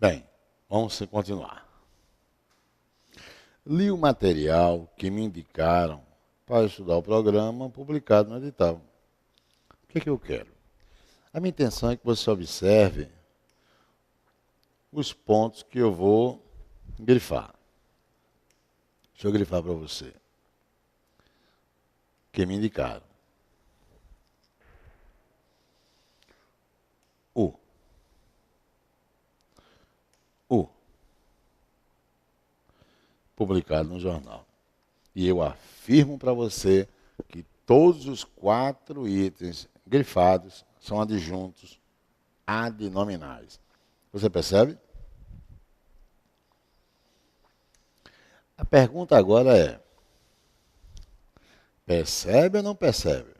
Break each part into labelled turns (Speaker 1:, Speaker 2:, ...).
Speaker 1: Bem, vamos continuar. Li o material que me indicaram para estudar o programa publicado no edital. O que é que eu quero? A minha intenção é que você observe os pontos que eu vou grifar. Deixa eu grifar para você. Que me indicaram. O. Publicado no jornal. E eu afirmo para você que todos os 4 itens grifados são adjuntos adnominais. Você percebe? A pergunta agora é: percebe ou não percebe?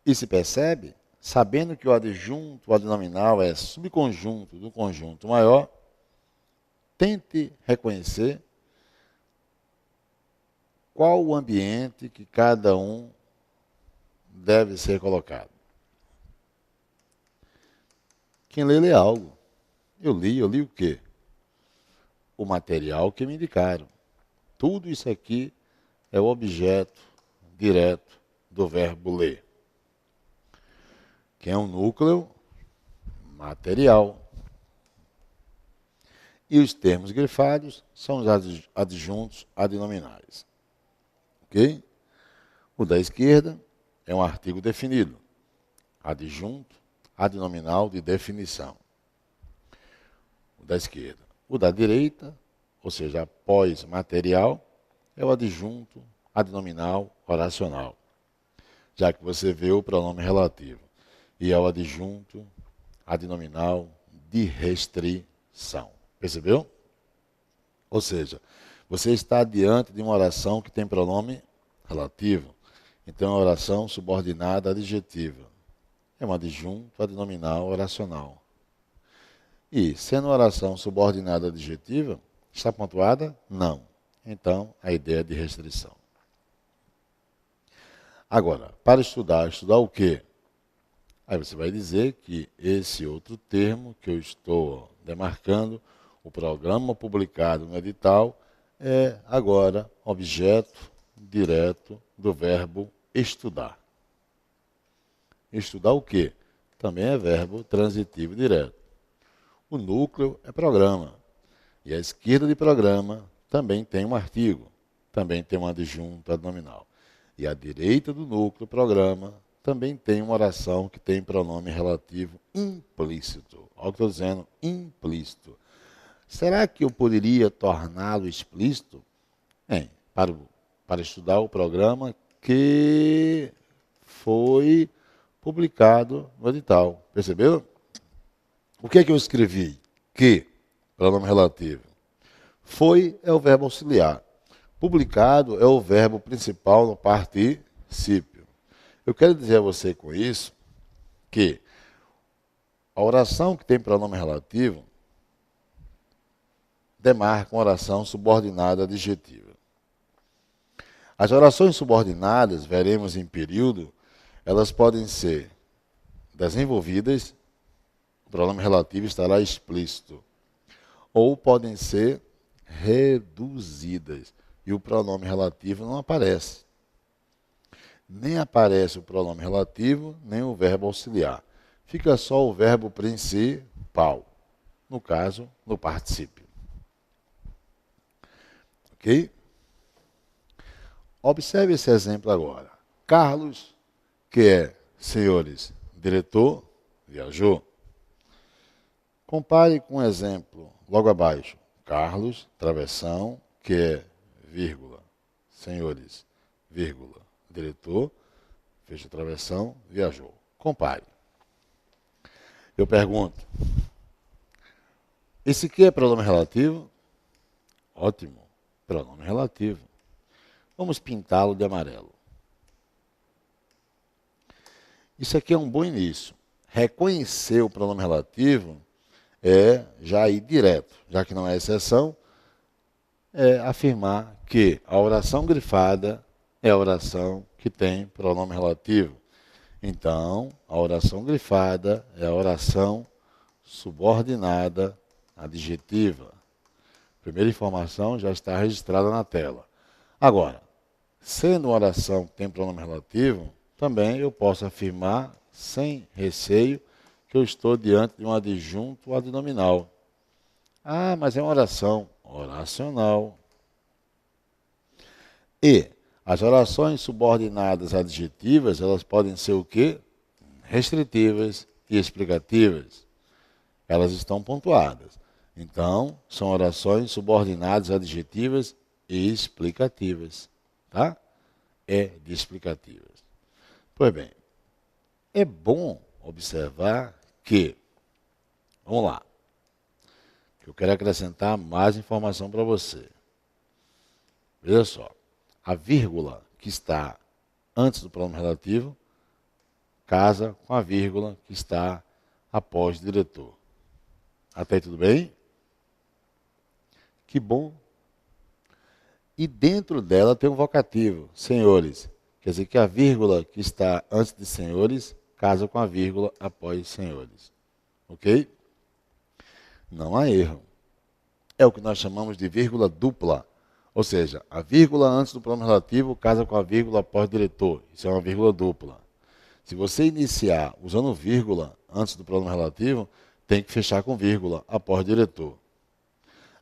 Speaker 1: E se percebe, sabendo que o adjunto, o adnominal, é subconjunto do conjunto maior, tente reconhecer qual o ambiente que cada um deve ser colocado. Quem lê algo. Eu li o quê? O material que me indicaram. Tudo isso aqui é o objeto direto do verbo ler. Que é um núcleo material. E os termos grifados são os adjuntos adnominais. Ok? O da esquerda é um artigo definido. Adjunto, adnominal de definição. O da esquerda. O da direita, ou seja, após material, é o adjunto adnominal oracional. Já que você vê o pronome relativo. E é o adjunto adnominal de restrição. Percebeu? Ou seja, você está diante de uma oração que tem pronome relativo. Então, é uma oração subordinada adjetiva. É um adjunto adnominal oracional. E, sendo uma oração subordinada adjetiva, está pontuada? Não. Então, a ideia é de restrição. Agora, para estudar o quê? Aí você vai dizer que esse outro termo que eu estou demarcando, o programa publicado no edital, é agora objeto direto do verbo estudar. Estudar o quê? Também é verbo transitivo direto. O núcleo é programa. E a esquerda de programa também tem um artigo, também tem um adjunto adnominal. E a direita do núcleo programa também tem uma oração que tem pronome relativo implícito. Olha o que eu estou dizendo, implícito. Será que eu poderia torná-lo explícito? Para estudar o programa que foi publicado no edital. Perceberam? O que é que eu escrevi? Que, pronome relativo. Foi é o verbo auxiliar. Publicado é o verbo principal no particípio. Eu quero dizer a você com isso que a oração que tem pronome relativo demarca uma oração subordinada adjetiva. As orações subordinadas, veremos em período, elas podem ser desenvolvidas, o pronome relativo estará explícito, ou podem ser reduzidas, e o pronome relativo não aparece. Nem aparece o pronome relativo, nem o verbo auxiliar. Fica só o verbo principal, no caso, no particípio. Ok? Observe esse exemplo agora. Carlos, que é, senhores, diretor, viajou. Compare com o exemplo logo abaixo. Carlos, travessão, que é, vírgula, senhores, vírgula, diretor, fecha a travessão, viajou. Compare. Eu pergunto, esse que é pronome relativo? Ótimo, pronome relativo. Vamos pintá-lo de amarelo. Isso aqui é um bom início. Reconhecer o pronome relativo é já ir direto, já que não é exceção, é afirmar que a oração grifada é a oração que tem pronome relativo. Então, a oração grifada é a oração subordinada adjetiva. Primeira informação já está registrada na tela. Agora, sendo uma oração que tem pronome relativo, também eu posso afirmar, sem receio, que eu estou diante de um adjunto adnominal. Ah, mas é uma oração oracional. E as orações subordinadas adjetivas, elas podem ser o quê? Restritivas e explicativas. Elas estão pontuadas. Então, são orações subordinadas adjetivas e explicativas. Tá? É de explicativas. Pois bem, é bom observar que, vamos lá, que eu quero acrescentar mais informação para você. Veja só, a vírgula que está antes do pronome relativo casa com a vírgula que está após o diretor. Até aí tudo bem? Que bom. E dentro dela tem um vocativo, senhores. Quer dizer que a vírgula que está antes de senhores casa com a vírgula após senhores. Ok? Não há erro. É o que nós chamamos de vírgula dupla. Ou seja, a vírgula antes do pronome relativo casa com a vírgula após o diretor. Isso é uma vírgula dupla. Se você iniciar usando vírgula antes do pronome relativo, tem que fechar com vírgula após o diretor.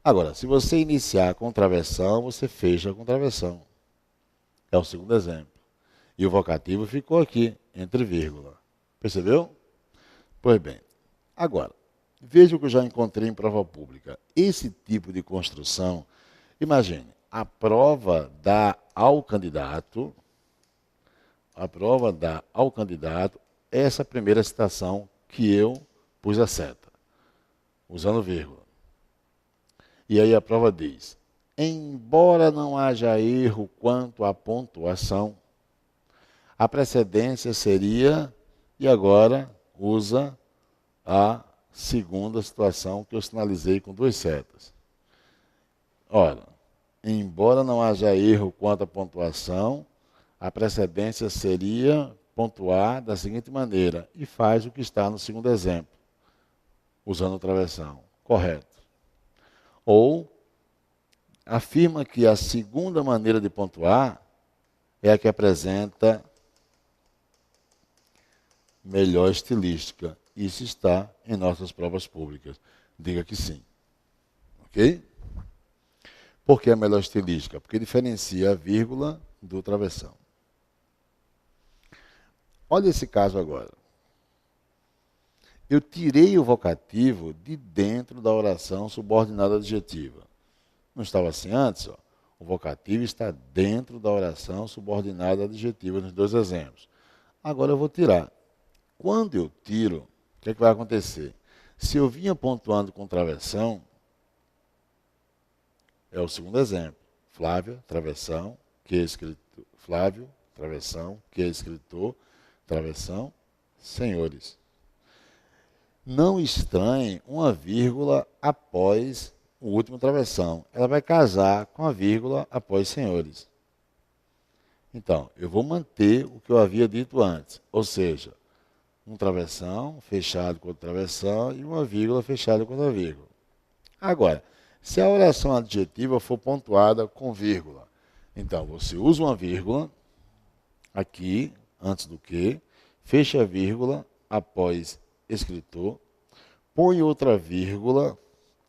Speaker 1: Agora, se você iniciar com travessão, você fecha com travessão. É o segundo exemplo. E o vocativo ficou aqui, entre vírgula. Percebeu? Pois bem. Agora, veja o que eu já encontrei em prova pública. Esse tipo de construção, imagine, a prova dá ao candidato essa primeira citação que eu pus a seta, usando vírgula. E aí a prova diz, embora não haja erro quanto à pontuação, a precedência seria, e agora usa a segunda situação que eu sinalizei com duas setas. Ora, embora não haja erro quanto à pontuação, a precedência seria pontuar da seguinte maneira, e faz o que está no segundo exemplo, usando travessão. Correto. Ou afirma que a segunda maneira de pontuar é a que apresenta melhor estilística. Isso está em nossas provas públicas. Diga que sim. Ok? Por que a melhor estilística? Porque diferencia a vírgula do travessão. Olha esse caso agora. Eu tirei o vocativo de dentro da oração subordinada adjetiva. Não estava assim antes? Ó. O vocativo está dentro da oração subordinada adjetiva nos dois exemplos. Agora eu vou tirar. Quando eu tiro, o que é que vai acontecer? Se eu vinha pontuando com travessão, é o segundo exemplo. Flávia, travessão, que é escritor. Flávio, travessão, que é escritor, travessão, senhores. Não estranhe uma vírgula após o último travessão. Ela vai casar com a vírgula após senhores. Então, eu vou manter o que eu havia dito antes. Ou seja, um travessão fechado com outro travessão e uma vírgula fechada com outra vírgula. Agora, se a oração adjetiva for pontuada com vírgula, então você usa uma vírgula aqui, antes do que, fecha a vírgula após escritor, põe outra vírgula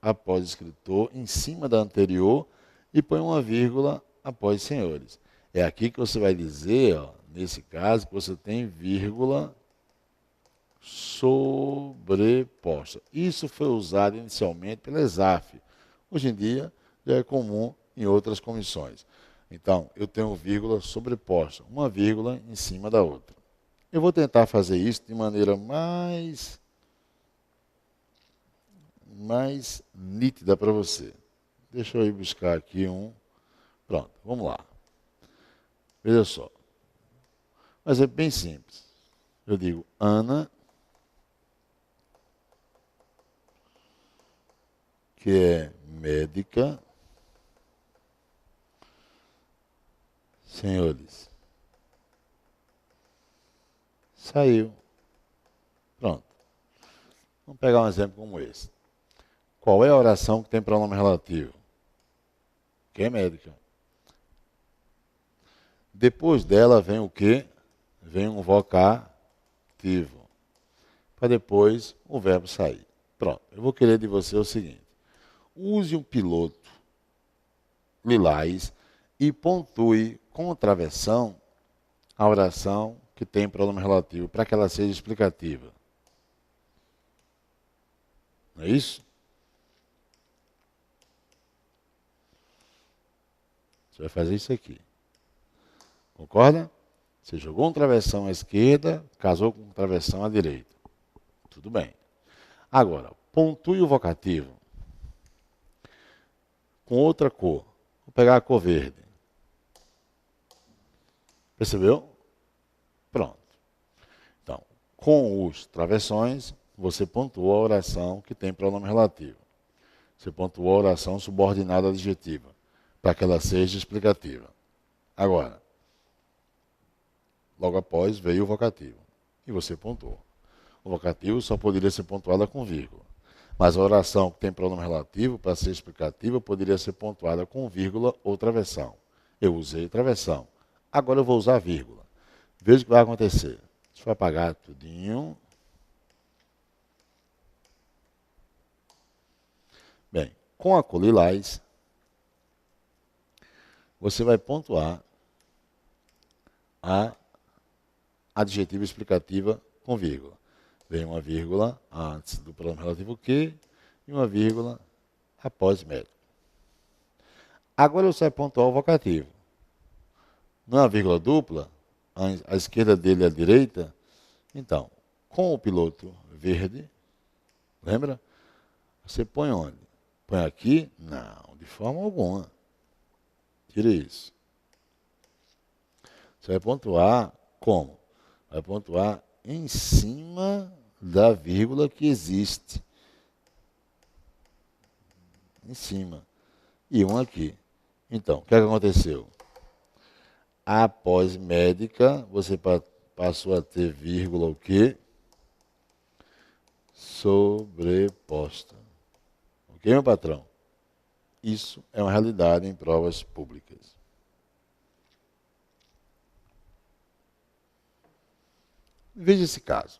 Speaker 1: após escritor em cima da anterior e põe uma vírgula após senhores. É aqui que você vai dizer, ó, nesse caso, que você tem vírgula sobreposta. Isso foi usado inicialmente pela ESAF. Hoje em dia já é comum em outras comissões. Então, eu tenho vírgula sobreposta, uma vírgula em cima da outra. Eu vou tentar fazer isso de maneira mais nítida para você. Deixa eu ir buscar aqui um. Pronto, vamos lá. Veja só. Mas é bem simples. Eu digo Ana, que é médica. Senhores. Saiu. Pronto. Vamos pegar um exemplo como esse. Qual é a oração que tem pronome relativo? Que é médica. Depois dela vem o quê? Vem um vocativo. Para depois o verbo sair. Pronto. Eu vou querer de você o seguinte. Use um piloto lilás e pontue com travessão a oração que tem pronome relativo para que ela seja explicativa. Não é isso? Você vai fazer isso aqui. Concorda? Você jogou um travessão à esquerda, casou com um travessão à direita. Tudo bem. Agora, pontue o vocativo com outra cor. Vou pegar a cor verde. Percebeu? Pronto. Então, com os travessões, você pontua a oração que tem pronome relativo. Você pontua a oração subordinada adjetiva, para que ela seja explicativa. Agora, logo após veio o vocativo, e você pontuou. O vocativo só poderia ser pontuada com vírgula. Mas a oração que tem pronome relativo, para ser explicativa, poderia ser pontuada com vírgula ou travessão. Eu usei travessão. Agora eu vou usar vírgula. Veja o que vai acontecer. Deixa eu apagar tudinho. Bem, com a cor lilás, você vai pontuar a adjetiva explicativa com vírgula. Vem uma vírgula antes do pronome relativo que e uma vírgula após médico. Agora você vai pontuar o vocativo. Não é uma vírgula dupla, a esquerda dele é a direita. Então, com o piloto verde, lembra? Você põe onde? Põe aqui? Não, de forma alguma. Tira isso. Você vai pontuar como? Vai pontuar em cima da vírgula que existe. Em cima. E um aqui. Então, o que aconteceu? Após médica, você passou a ter vírgula o quê? Sobreposta. Ok, meu patrão? Isso é uma realidade em provas públicas. Veja esse caso.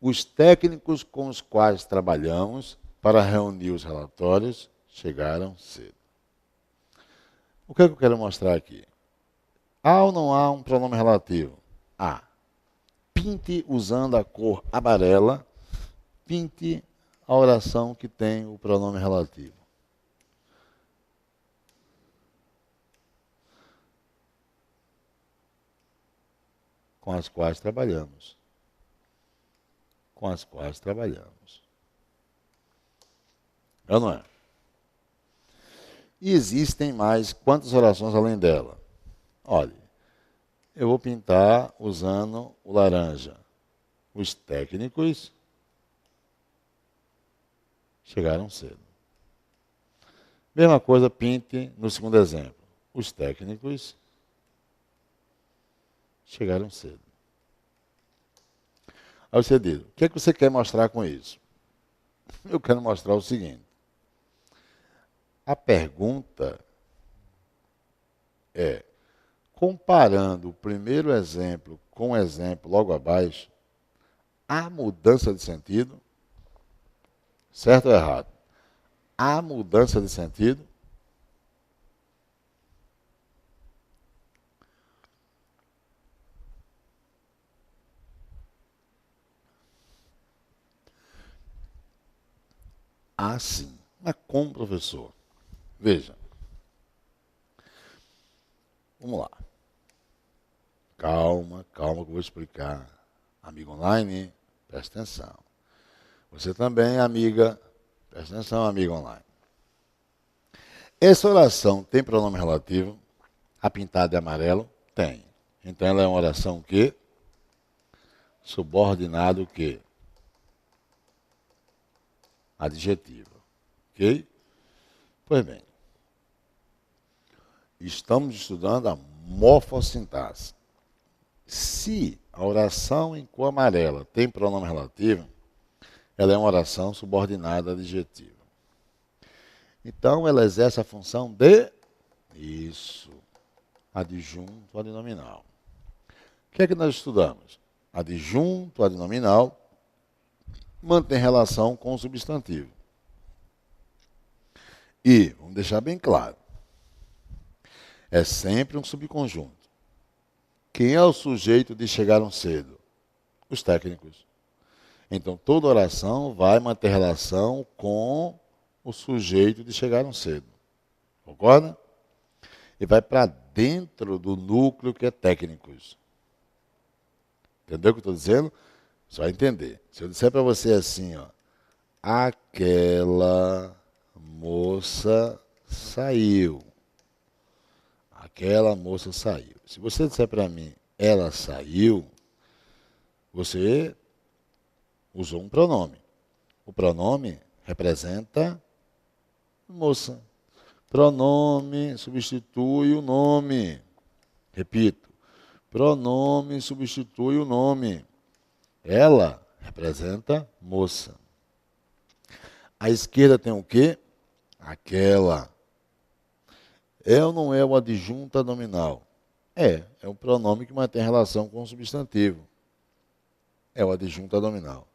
Speaker 1: Os técnicos com os quais trabalhamos para reunir os relatórios chegaram cedo. O que é que eu quero mostrar aqui? Há ou não há um pronome relativo? Há. Pinte usando a cor amarela, pinte a oração que tem o pronome relativo. Com as quais trabalhamos. Com as quais trabalhamos. É ou não é? E existem mais quantas orações além dela? Olha, eu vou pintar usando o laranja. Os técnicos chegaram cedo. Mesma coisa, pinte no segundo exemplo. Os técnicos chegaram cedo. Aí você diz, o que é que você quer mostrar com isso? Eu quero mostrar o seguinte. A pergunta é, comparando o primeiro exemplo com o exemplo logo abaixo, há mudança de sentido? Certo ou errado? Há mudança de sentido? Há sim. Mas como, professor? Veja. Vamos lá. Calma, calma que eu vou explicar. Amigo online, presta atenção. Você também, amiga, presta atenção, amigo online. Essa oração tem pronome relativo? A pintada de amarelo? Tem. Então ela é uma oração que? Subordinado que? Adjetiva. Ok? Pois bem. Estamos estudando a morfossintaxe. Se a oração em cor amarela tem pronome relativo, ela é uma oração subordinada adjetiva. Então, ela exerce a função de isso, adjunto adnominal. O que é que nós estudamos? Adjunto adnominal mantém relação com o substantivo. E, vamos deixar bem claro, é sempre um subconjunto. Quem é o sujeito de chegaram cedo? Os técnicos. Então, toda oração vai manter relação com o sujeito de chegaram cedo. Concorda? E vai para dentro do núcleo que é técnicos. Entendeu o que eu estou dizendo? Só entender. Se eu disser para você assim, ó, aquela moça saiu. Aquela moça saiu. Se você disser para mim, ela saiu, você usou um pronome. O pronome representa moça. Pronome substitui o nome. Repito. Pronome substitui o nome. Ela representa moça. À esquerda tem o quê? Aquela. É ou não é o adjunto nominal? É um pronome que mantém relação com o substantivo. É o adjunto nominal.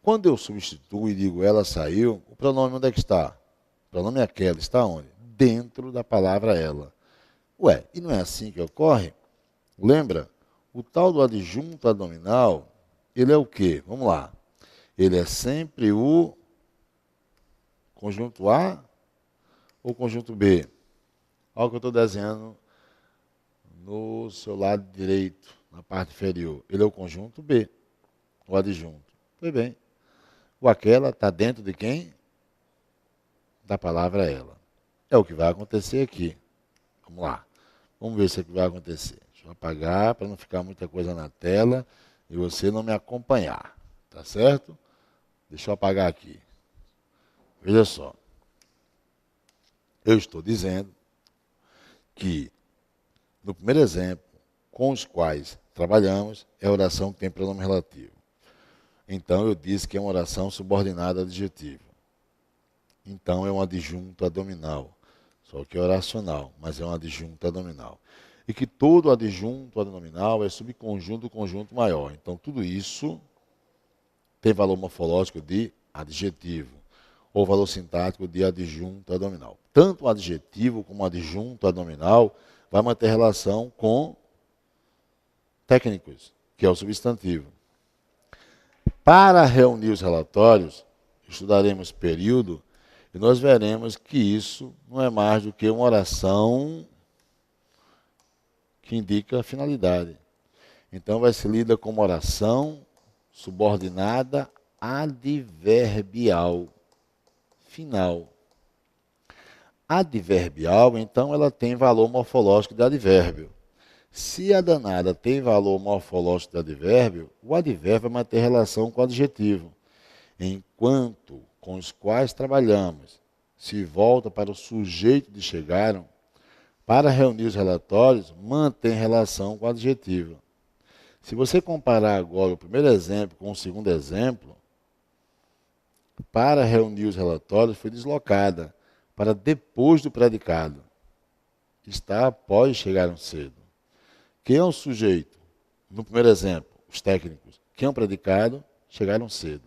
Speaker 1: Quando eu substituo e digo ela saiu, o pronome onde é que está? O pronome aquela está onde? Dentro da palavra ela. Ué, e não é assim que ocorre? Lembra? O tal do adjunto nominal, ele é o quê? Vamos lá. Ele é sempre o conjunto A ou conjunto B? Olha o que eu estou desenhando no seu lado direito, na parte inferior. Ele é o conjunto B, o adjunto. Foi bem. O aquela está dentro de quem? Da palavra ela. É o que vai acontecer aqui. Vamos lá. Vamos ver se é o que vai acontecer. Deixa eu apagar para não ficar muita coisa na tela e você não me acompanhar. Tá certo? Deixa eu apagar aqui. Veja só. Eu estou dizendo que, no primeiro exemplo, com os quais trabalhamos, é a oração que tem pronome relativo. Então, eu disse que é uma oração subordinada adjetiva. Então, é um adjunto adnominal. Só que é oracional, mas é um adjunto adnominal. E que todo adjunto adnominal é subconjunto do conjunto maior. Então, tudo isso tem valor morfológico de adjetivo, ou valor sintático de adjunto adnominal. Tanto o adjetivo como o adjunto adnominal vai manter relação com técnicos, que é o substantivo. Para reunir os relatórios, estudaremos período e nós veremos que isso não é mais do que uma oração que indica a finalidade. Então vai ser lida como oração subordinada adverbial final. Adverbial, então, ela tem valor morfológico de advérbio. Se a danada tem valor morfológico de advérbio, o advérbio vai manter relação com o adjetivo. Enquanto com os quais trabalhamos se volta para o sujeito de chegaram, para reunir os relatórios, mantém relação com o adjetivo. Se você comparar agora o primeiro exemplo com o segundo exemplo, para reunir os relatórios foi deslocada para depois do predicado. Está após chegaram cedo. Quem é o sujeito? No primeiro exemplo, os técnicos. Quem é o predicado? Chegaram cedo.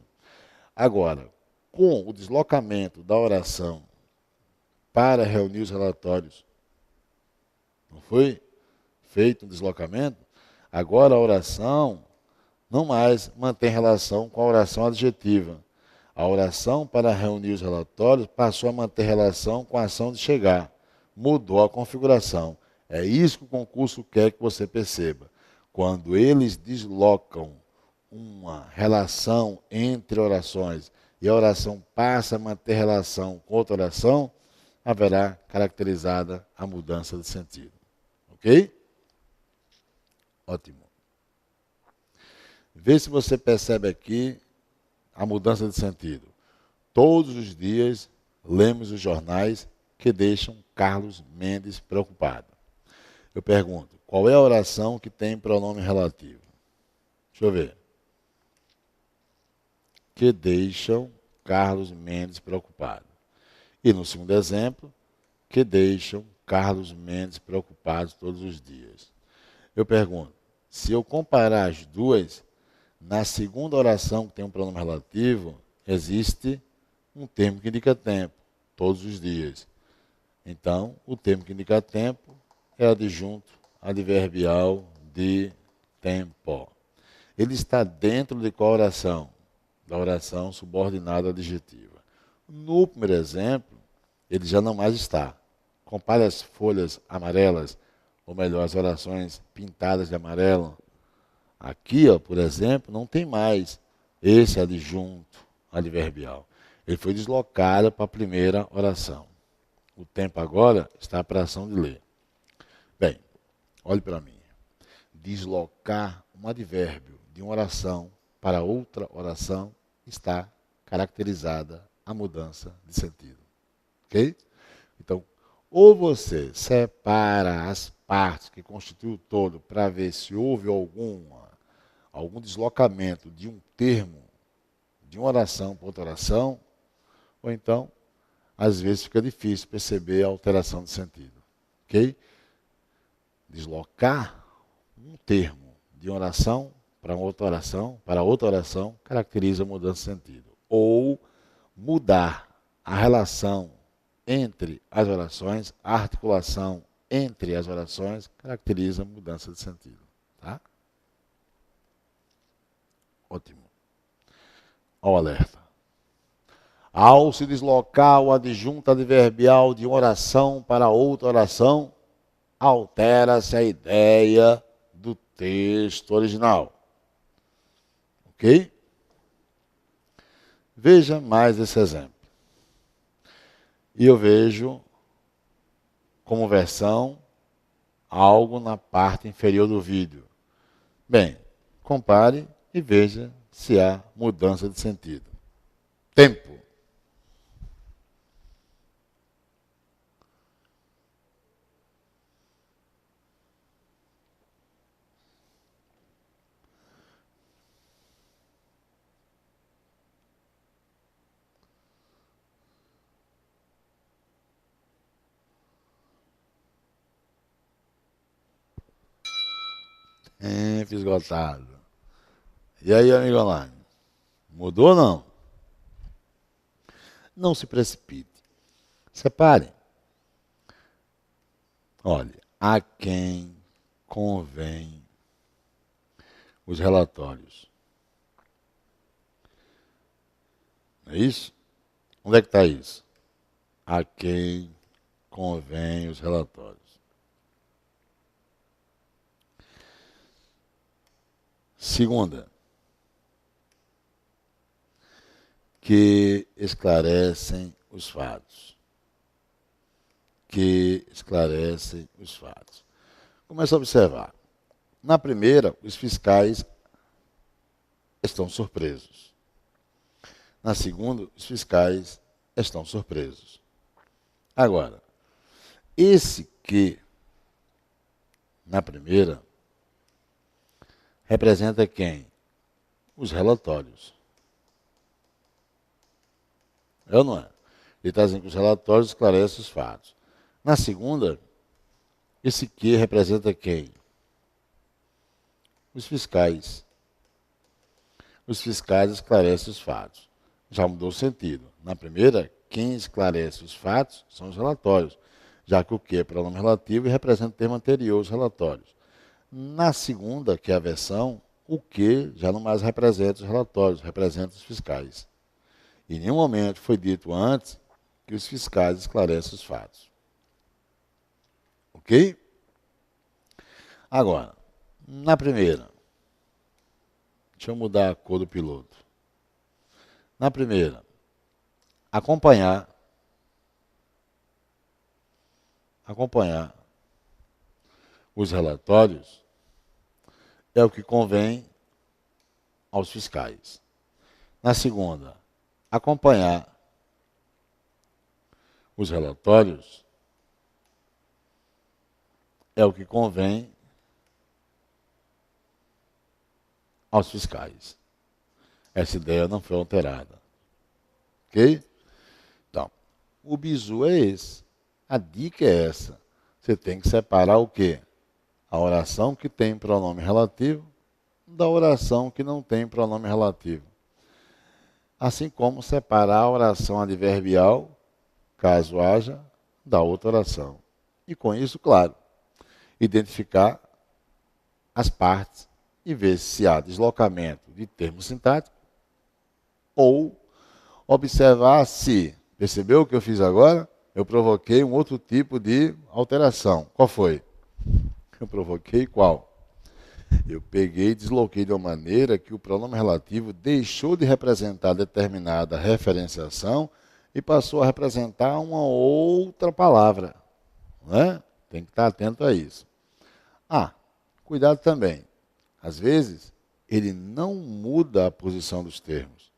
Speaker 1: Agora, com o deslocamento da oração para reunir os relatórios, não foi feito um deslocamento? Agora a oração não mais mantém relação com a oração adjetiva. A oração para reunir os relatórios passou a manter relação com a ação de chegar. Mudou a configuração. É isso que o concurso quer que você perceba. Quando eles deslocam uma relação entre orações e a oração passa a manter relação com outra oração, haverá caracterizada a mudança de sentido. Ok? Ótimo. Vê se você percebe aqui a mudança de sentido. Todos os dias lemos os jornais que deixam Carlos Mendes preocupado. Eu pergunto, qual é a oração que tem pronome relativo? Deixa eu ver. que deixam Carlos Mendes preocupado. E no segundo exemplo, que deixam Carlos Mendes preocupado todos os dias. Eu pergunto, se eu comparar as duas, na segunda oração que tem um pronome relativo, existe um termo que indica tempo, todos os dias. Então, o termo que indica tempo é adjunto adverbial de tempo. Ele está dentro de qual oração? Da oração subordinada adjetiva. No primeiro exemplo, ele já não mais está. Compare as folhas amarelas, ou melhor, as orações pintadas de amarelo. Aqui, ó, por exemplo, não tem mais esse adjunto adverbial. Ele foi deslocado para a primeira oração. O tempo agora está para a ação de ler. Bem, olhe para mim. Deslocar um advérbio de uma oração para outra oração está caracterizada a mudança de sentido. Ok? Então, ou você separa as partes que constituem o todo para ver se houve algum deslocamento de um termo, de uma oração para outra oração, ou então, às vezes fica difícil perceber a alteração de sentido. Ok? Deslocar um termo de uma oração para outra oração, caracteriza a mudança de sentido. Ou mudar a relação entre as orações, a articulação entre as orações, caracteriza a mudança de sentido. Tá? Ótimo. Ao alerta. Ao se deslocar o adjunto adverbial de uma oração para outra oração, altera-se a ideia do texto original. Ok? Veja mais esse exemplo. E eu vejo como versão algo na parte inferior do vídeo. Bem, compare e veja se há mudança de sentido. Tempo. Tempo esgotado. E aí, amigo online? Mudou ou não? Não se precipite. Separe. Olha, a quem convém os relatórios. Não é isso? Onde é que está isso? A quem convém os relatórios. Segunda, que esclarecem os fatos. Que esclarecem os fatos. Começa a observar. Na primeira, os fiscais estão surpresos. Na segunda, os fiscais estão surpresos. Agora, esse que, na primeira, representa quem? Os relatórios. É ou não é? Ele está dizendo que os relatórios esclarecem os fatos. Na segunda, esse que representa quem? Os fiscais. Os fiscais esclarecem os fatos. Já mudou o sentido. Na primeira, quem esclarece os fatos são os relatórios, já que o que é pronome relativo e representa o termo anterior, os relatórios. Na segunda, que é a versão, o que já não mais representa os relatórios, representa os fiscais. Em nenhum momento foi dito antes que os fiscais esclarecem os fatos. Ok? Agora, na primeira, deixa eu mudar a cor do piloto. Na primeira, acompanhar os relatórios é o que convém aos fiscais. Na segunda, acompanhar os relatórios é o que convém aos fiscais. essa ideia não foi alterada. Ok? Então, o bizu é esse. A dica é essa. Você tem que separar o quê? A oração que tem pronome relativo da oração que não tem pronome relativo. Assim como separar a oração adverbial, caso haja, da outra oração. E com isso, claro, identificar as partes e ver se há deslocamento de termo sintático ou observar se, percebeu o que eu fiz agora? Eu provoquei um outro tipo de alteração. Qual foi? Eu provoquei qual? Eu peguei e desloquei de uma maneira que o pronome relativo deixou de representar determinada referenciação e passou a representar uma outra palavra. Não é? Tem que estar atento a isso. Cuidado também. Às vezes, ele não muda a posição dos termos.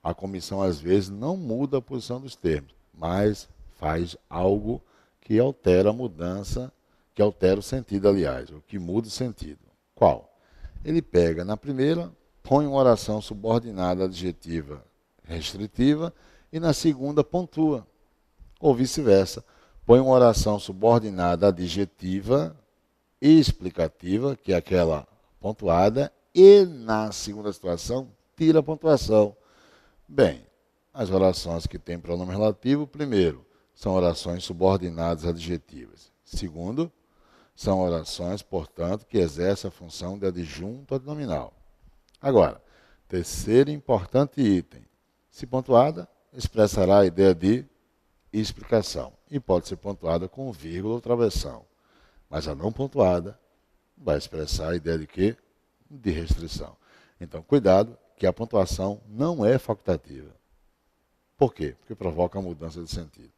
Speaker 1: A comissão às vezes não muda a posição dos termos, mas faz algo que altera a mudança, que altera o sentido, aliás, o que muda o sentido. Qual? Ele pega na primeira, põe uma oração subordinada adjetiva restritiva e na segunda pontua. Ou vice-versa. Põe uma oração subordinada adjetiva e explicativa, que é aquela pontuada, e na segunda situação, tira a pontuação. Bem, as orações que têm pronome relativo, primeiro, são orações subordinadas adjetivas. Segundo, são orações, portanto, que exercem a função de adjunto adnominal. Agora, terceiro importante item. Se pontuada, expressará a ideia de explicação e pode ser pontuada com vírgula ou travessão. Mas a não pontuada vai expressar a ideia de quê? De restrição. Então, cuidado, que a pontuação não é facultativa. Por quê? Porque provoca a mudança de sentido.